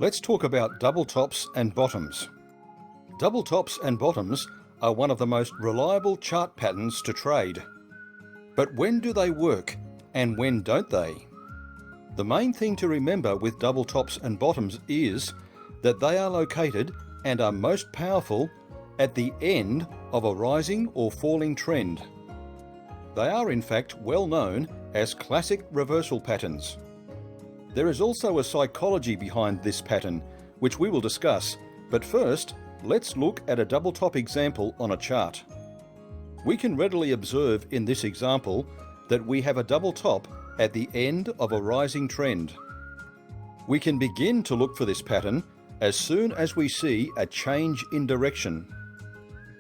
Let's talk about double tops and bottoms. Double tops and bottoms are one of the most reliable chart patterns to trade. But when do they work and when don't they? The main thing to remember with double tops and bottoms is that they are located and are most powerful at the end of a rising or falling trend. They are in fact well known as classic reversal patterns. There is also a psychology behind this pattern, which we will discuss, but first, let's look at a double top example on a chart. We can readily observe in this example that we have a double top at the end of a rising trend. We can begin to look for this pattern as soon as we see a change in direction.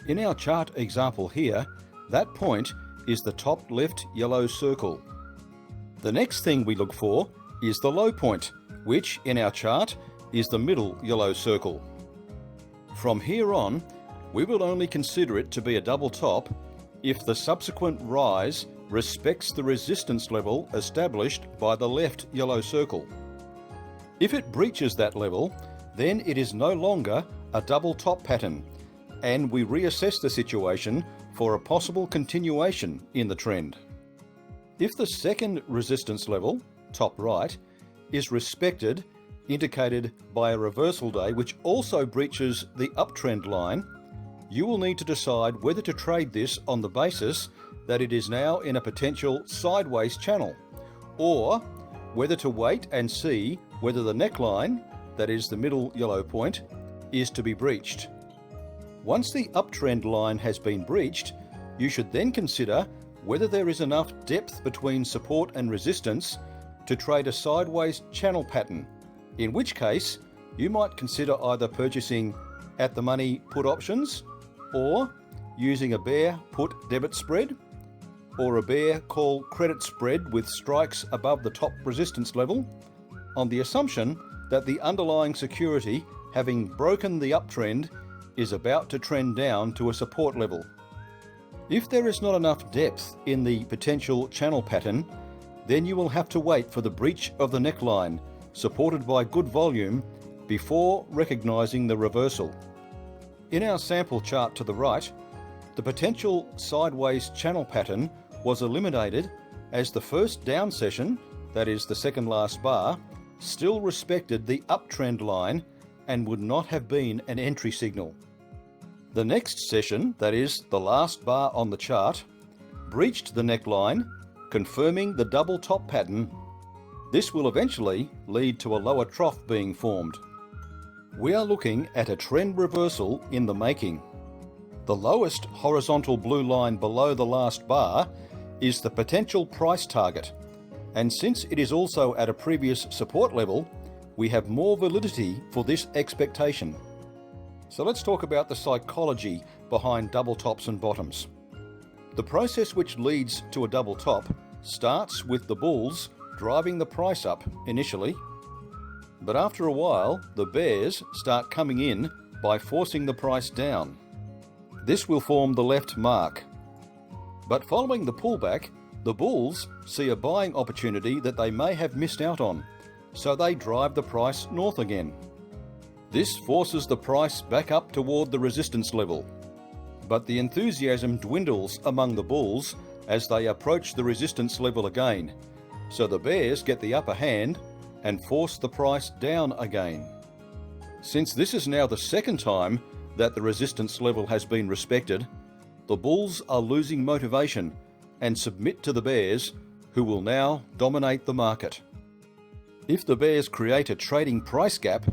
In our chart example here, that point is the top left yellow circle. The next thing we look for is the low point, which in our chart is the middle yellow circle. From here on, we will only consider it to be a double top if the subsequent rise respects the resistance level established by the left yellow circle. If it breaches that level, then it is no longer a double top pattern, and we reassess the situation for a possible continuation in the trend. If the second resistance level, top right, is respected, indicated by a reversal day which also breaches the uptrend line, you will need to decide whether to trade this on the basis that it is now in a potential sideways channel, or whether to wait and see whether the neckline, that is the middle yellow point, is to be breached. Once the uptrend line has been breached, you should then consider whether there is enough depth between support and resistance to trade a sideways channel pattern, in which case you might consider either purchasing at the money put options, or using a bear put debit spread, or a bear call credit spread with strikes above the top resistance level, on the assumption that the underlying security, having broken the uptrend, is about to trend down to a support level. If there is not enough depth in the potential channel pattern, then you will have to wait for the breach of the neckline, supported by good volume, before recognizing the reversal. In our sample chart to the right, the potential sideways channel pattern was eliminated as the first down session, that is the second last bar, still respected the uptrend line and would not have been an entry signal. The next session, that is the last bar on the chart, breached the neckline, confirming the double top pattern. This will eventually lead to a lower trough being formed. We are looking at a trend reversal in the making. The lowest horizontal blue line below the last bar is the potential price target, and since it is also at a previous support level, we have more validity for this expectation. So let's talk about the psychology behind double tops and bottoms. The process which leads to a double top starts with the bulls driving the price up initially, but after a while the bears start coming in by forcing the price down. This will form the left mark. But following the pullback, the bulls see a buying opportunity that they may have missed out on, so they drive the price north again. This forces the price back up toward the resistance level. But the enthusiasm dwindles among the bulls as they approach the resistance level again, so the bears get the upper hand and force the price down again. Since this is now the second time that the resistance level has been respected, the bulls are losing motivation and submit to the bears, who will now dominate the market. If the bears create a trading price gap,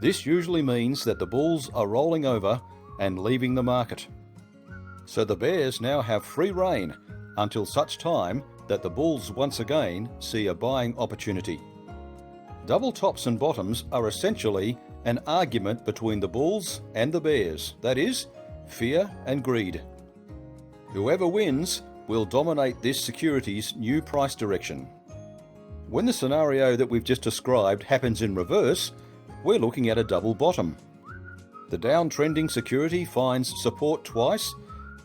this usually means that the bulls are rolling over and leaving the market. So the bears now have free rein until such time that the bulls once again see a buying opportunity. Double tops and bottoms are essentially an argument between the bulls and the bears, that is, fear and greed. Whoever wins will dominate this security's new price direction. When the scenario that we've just described happens in reverse, we're looking at a double bottom. The downtrending security finds support twice,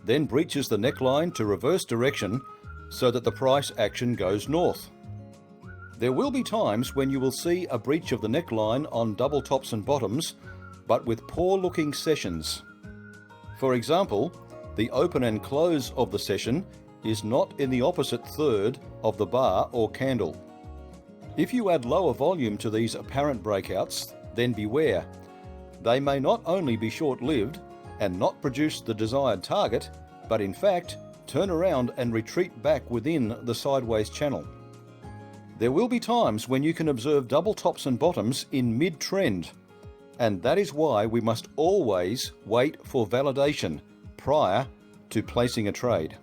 then breaches the neckline to reverse direction so that the price action goes north. There will be times when you will see a breach of the neckline on double tops and bottoms, but with poor looking sessions. For example, the open and close of the session is not in the opposite third of the bar or candle. If you add lower volume to these apparent breakouts, then beware. They may not only be short-lived and not produce the desired target, but in fact turn around and retreat back within the sideways channel. There will be times when you can observe double tops and bottoms in mid-trend, and that is why we must always wait for validation prior to placing a trade.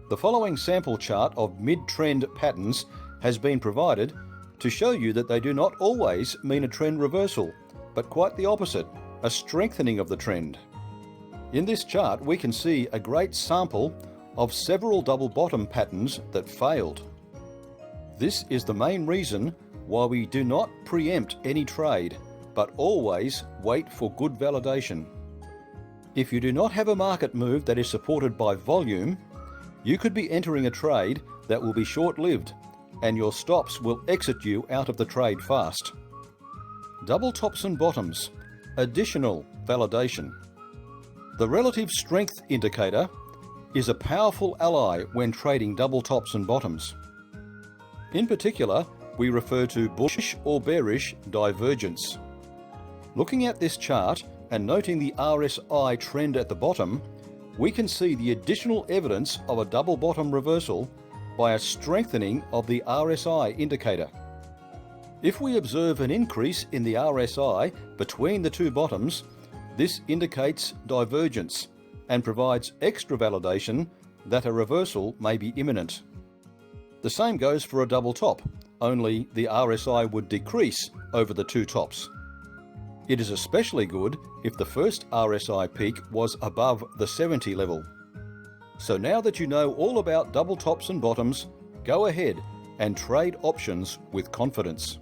The following sample chart of mid-trend patterns has been provided to show you that they do not always mean a trend reversal, but quite the opposite, a strengthening of the trend. In this chart, we can see a great sample of several double bottom patterns that failed. This is the main reason why we do not preempt any trade, but always wait for good validation. If you do not have a market move that is supported by volume, you could be entering a trade that will be short-lived, and your stops will exit you out of the trade fast. Double tops and bottoms, additional validation. The relative strength indicator is a powerful ally when trading double tops and bottoms. In particular, we refer to bullish or bearish divergence. Looking at this chart and noting the RSI trend at the bottom, we can see the additional evidence of a double bottom reversal by a strengthening of the RSI indicator. If we observe an increase in the RSI between the two bottoms, this indicates divergence and provides extra validation that a reversal may be imminent. The same goes for a double top, only the RSI would decrease over the two tops. It is especially good if the first RSI peak was above the 70 level. So now that you know all about double tops and bottoms, go ahead and trade options with confidence.